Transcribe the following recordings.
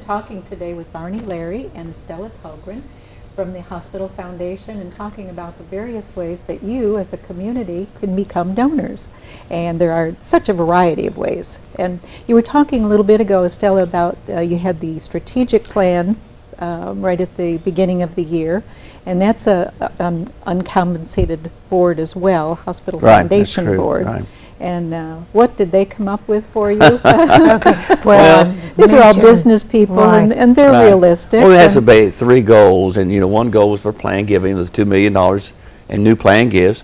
talking today with Barney Larry and Estella Tulgren from the Hospital Foundation and talking about the various ways that you as a community can become donors. And there are such a variety of ways. And you were talking a little bit ago, Estella, about you had the strategic plan right at the beginning of the year. And that's an uncompensated board as well, Hospital Foundation Board. Right. And what did they come up with for you? Okay. Well, these are all business people, and they're realistic. Well, it has to be 3 goals, and one goal was for plan giving. It was $2 million in new plan gifts.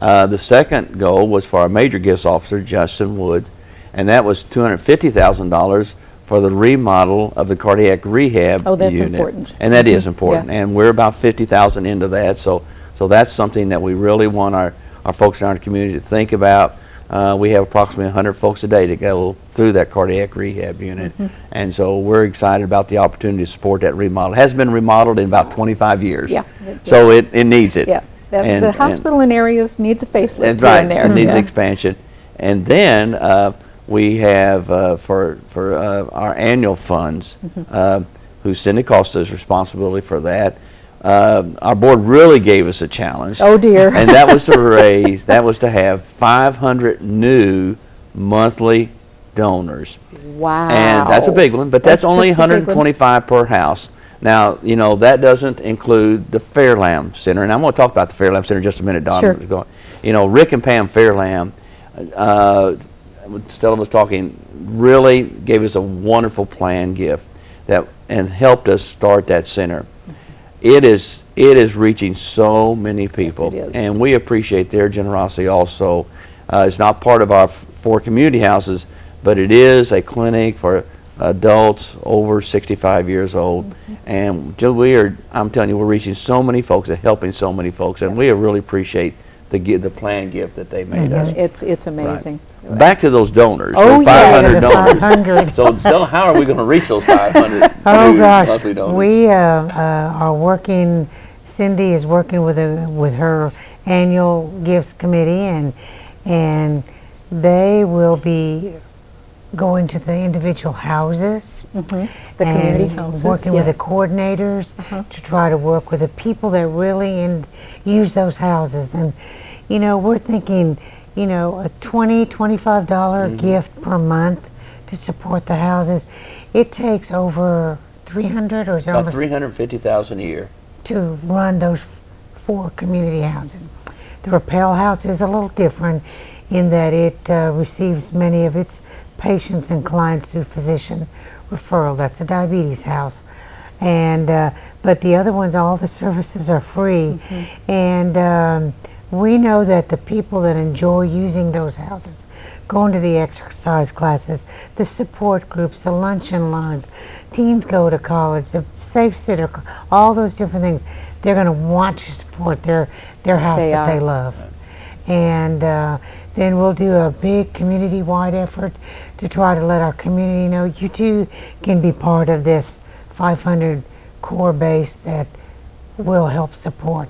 The second goal was for our major gifts officer, Justin Woods, and that was $250,000 for the remodel of the cardiac rehab Oh, that's unit. important. And that is important, Yeah. and we're about $50,000 into that, so that's something that we really want our folks in our community to think about. We have approximately 100 folks a day to go through that cardiac rehab unit, and so we're excited about the opportunity to support that remodel. It has been remodeled in about 25 years, so it needs it. Yeah, the hospital in areas needs a facelift right, in there. It needs expansion. And then we have for our annual funds, who Cindy Costa is responsibility for that. Our board really gave us a challenge. Oh dear. And that was to have 500 new monthly donors. Wow. And that's a big one, but that's only 125 per house. Now, that doesn't include the Fairlamb Center, and I'm going to talk about the Fairlamb Center in just a minute, Don. Sure. Rick and Pam Fairlamb, Stella was talking, really gave us a wonderful plan gift and helped us start that center. It is reaching so many people, yes, it is. and we appreciate their generosity also. It's not part of our 4 community houses, but it is a clinic for adults over 65 years old, and I'm telling you, we're reaching so many folks and helping so many folks, and we really appreciate the plan gift that they made us. It's amazing. Right. Back to those donors. Oh, 500 donors. 500. So Stella, how are we going to reach those 500 Oh new gosh, monthly donors? we are working. Cindy is working with her annual gifts committee, and they will be going to the individual houses, The community houses, working with the coordinators to try to work with the people that really use those houses. And we're thinking, a $20, $25 gift per month to support the houses. It takes over 300 or so About $350,000 a year to run those 4 community houses. The Rappel House is a little different in that it receives many of its patients and clients through physician referral. That's the diabetes house, and but the other ones, all the services are free, and we know that the people that enjoy using those houses, going to the exercise classes, the support groups, the lunch and learns, teens go to college, the safe sitter, all those different things, they're going to want to support their house that they love. And then we'll do a big community-wide effort to try to let our community know you too can be part of this 500 core base that will help support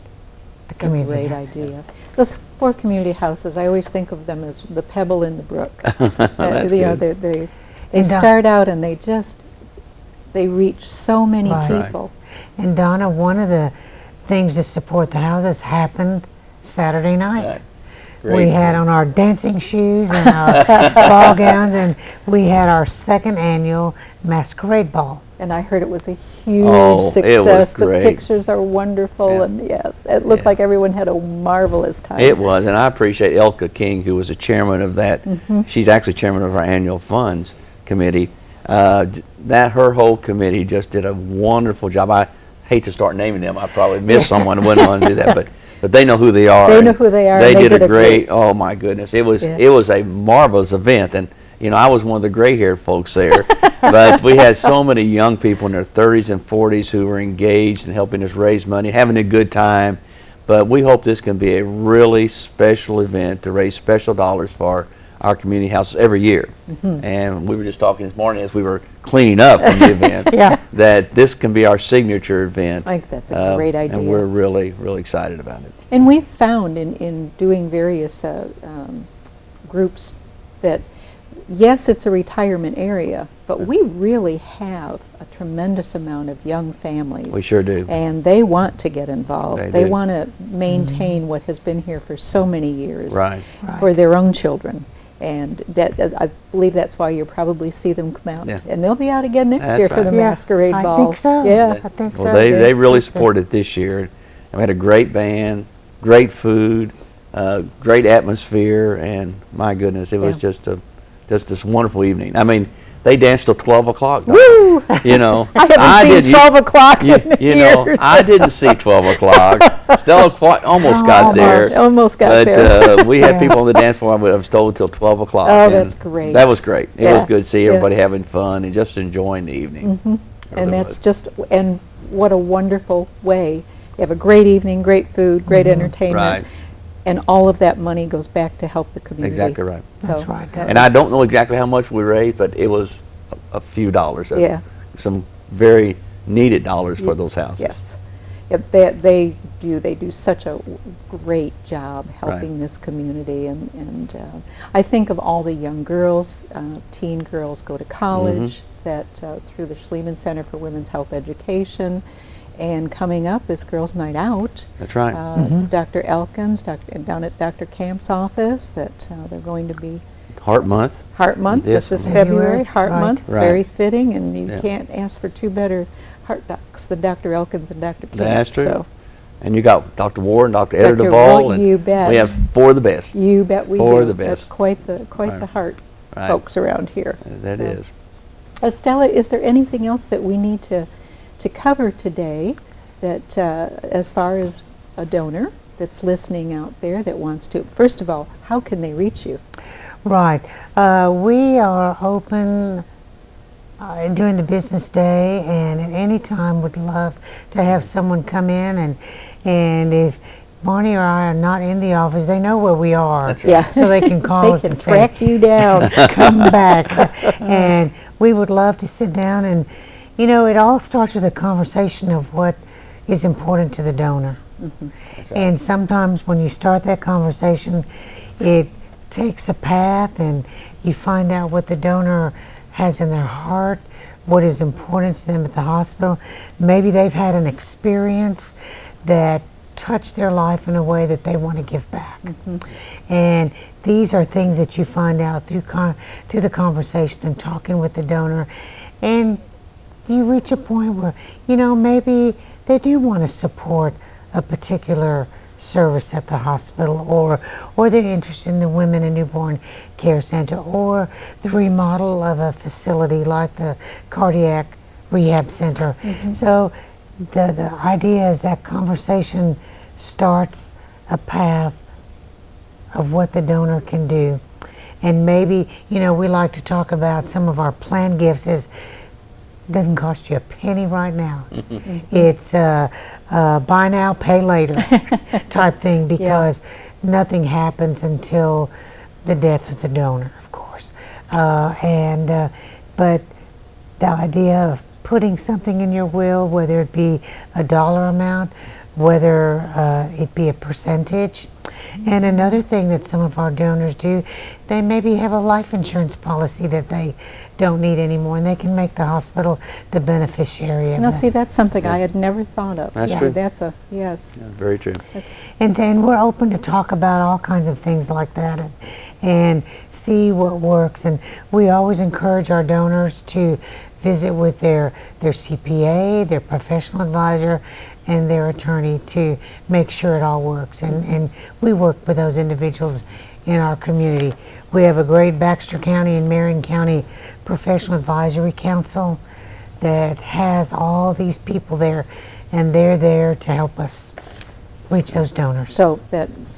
the community. Great idea. Those 4 community houses, I always think of them as the pebble in the brook. That's good. They start out and they reach so many people. And Donna, one of the things to support the houses happened Saturday night. We had on our dancing shoes and our ball gowns, and we had our 2nd annual masquerade ball. And I heard it was a huge success. It was great. The pictures are wonderful, and yes, it looked like everyone had a marvelous time. It was, and I appreciate Elka King, who was the chairman of that. She's actually chairman of our annual funds committee. Her whole committee just did a wonderful job. I hate to start naming them. I probably missed someone and wouldn't want to do that, but they know who they are. They know who they are. They did a great. Oh my goodness, it was a marvelous event, and I was one of the gray-haired folks there, but we had so many young people in their 30s and 40s who were engaged in helping us raise money, having a good time. But we hope this can be a really special event to raise special dollars for our community houses every year. And we were just talking this morning as we were cleaning up from the event that this can be our signature event. I think that's a great idea. And we're really, really excited about it. And we've found in doing various groups that yes, it's a retirement area, but we really have a tremendous amount of young families. We sure do. And they want to get involved. They They do. want to maintain what has been here for so many years Right. for their own children. And that I believe that's why you probably see them come out. Yeah. And they'll be out again next That's year for right. the Yeah, masquerade I ball. think so. Yeah. I think Well, so. they really That's good. supported it this year. And we had a great band, great food, great atmosphere, and my goodness, it was Yeah. just this wonderful evening. I mean, they danced till 12 o'clock. Woo! You know, I haven't seen did- 12 o'clock You, in you know, years. I didn't see 12 o'clock. Stella almost got there. Almost got but there. We had Yeah. people on the dance floor. I was told till 12 o'clock. Oh, and that's great. That was great. It Yeah. was good to see Yeah. everybody having fun and just enjoying the evening. And Really that's was. just, and what a wonderful way. You have a great evening, great food, great entertainment. Right. And all of that money goes back to help the community. Exactly right. That's right. that And I don't know exactly how much we raised, but it was a few dollars. Yeah. Some very needed dollars for those houses. Yes. Yep, they do such a great job helping this community, and I think of all the young girls, teen girls go to college, that through the Schliemann Center for Women's Health Education, and coming up is Girls Night Out. That's right. Dr. Elkins, down at Dr. Camp's office, that they're going to be Heart Month. Heart Month. Yes. This is February, Yes, Heart right. Month. Right. Very fitting, and you Yeah. can't ask for two better heart docs than Dr. Elkins and Dr. Camp. That's true. So And you got Dr. Ward and Dr. Eder Dr. Duvall. Ward, And you bet. we have four of the best. you bet we For do. the That's best. quite the Right. heart Right. folks around here. That So. is. Stella, is there anything else that we need to cover today that as far as a donor that's listening out there that wants to, first of all, how can they reach you? Right. We are open during the business day, and at any time would love to have someone come in, and if Bonnie or I are not in the office, they know where we are. That's right. Yeah. So they can call They us can and say, track you down. come back. And we would love to sit down, and you know, it all starts with a conversation of what is important to the donor. And sometimes when you start that conversation, it takes a path, and you find out what the donor has in their heart, what is important to them at the hospital. Maybe they've had an experience that touched their life in a way that they want to give back. And these are things that you find out through the conversation and talking with the donor. And you reach a point where, you know, maybe they do want to support a particular service at the hospital, or they're interested in the Women and Newborn Care Center, or the remodel of a facility like the Cardiac Rehab Center. So the idea is that conversation starts a path of what the donor can do. And maybe, you know, we like to talk about some of our planned gifts is doesn't cost you a penny right now. It's buy now, pay later type thing, because nothing happens until the death of the donor, of course. But the idea of putting something in your will, whether it be a dollar amount, whether it be a percentage. And another thing that some of our donors do, they maybe have a life insurance policy that they don't need anymore, and they can make the hospital the beneficiary of Now, that. see, that's something I had never thought of. That's Yeah, true. That's a, yes. Yeah, very true. And then we're open to talk about all kinds of things like that, and see what works. And we always encourage our donors to visit with their CPA, their professional advisor, and their attorney to make sure it all works. And we work with those individuals in our community. We have a great Baxter County and Marion County Professional Advisory Council that has all these people there, and they're there to help us reach those donors. So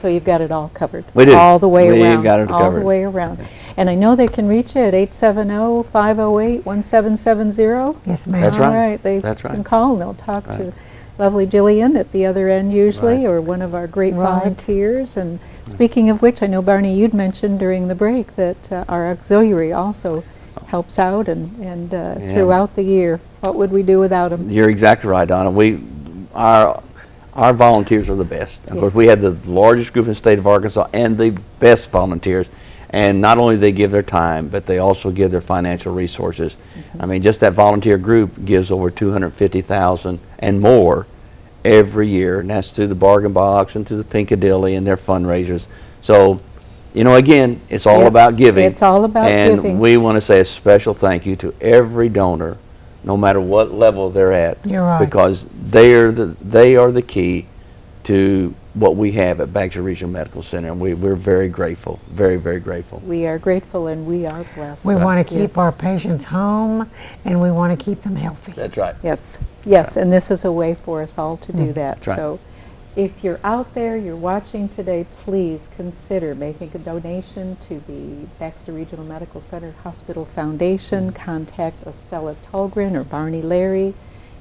you've got it all covered. We do. All the way We've around. got it all covered. the way around. And I know they can reach you at 870-508-1770. Yes, ma'am. That's All right. right. They That's right. can call and they'll talk Right. to lovely Jillian at the other end usually, Right. or one of our great Right. volunteers. And speaking of which, I know, Barney, you'd mentioned during the break that our auxiliary also helps out and throughout the year. What would we do without them? You're exactly right, Donna. Our volunteers are the best. Of Yeah. course, we have the largest group in the state of Arkansas and the best volunteers. And not only do they give their time, but they also give their financial resources. I mean, just that volunteer group gives over $250,000 and more every year, and that's through the Bargain Box and through the Pinkadilly and their fundraisers. So, you know, again, it's all about giving. It's all about giving. And we want to say a special thank you to every donor, no matter what level they're at. You're right. Because they are the key to what we have at Bagshot Regional Medical Center, and we're very grateful, very, very grateful. We are grateful and we are blessed. We want to keep Yes. our patients home, and we want to keep them healthy. That's right. Yes, yes, and this is a way for us all to do that. That's right. So if you're out there, you're watching today, please consider making a donation to the Baxter Regional Medical Center Hospital Foundation. Contact Estella Tolgren or Barney Larry,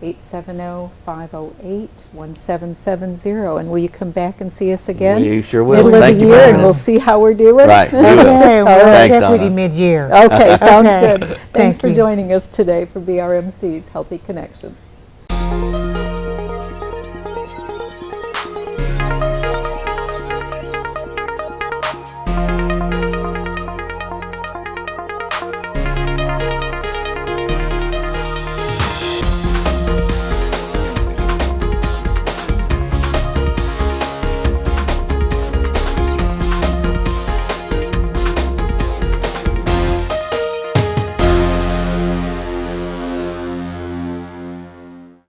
870-508-1770. And will you come back and see us again? We sure will. Middle Thank of the you for year, and having we'll us. see how we're doing. Right, we will. Okay, we'll Thanks, check with Donna. you mid-year. Okay, sounds Okay. good. Thanks Thank for you. joining us today for BRMC's Healthy Connections.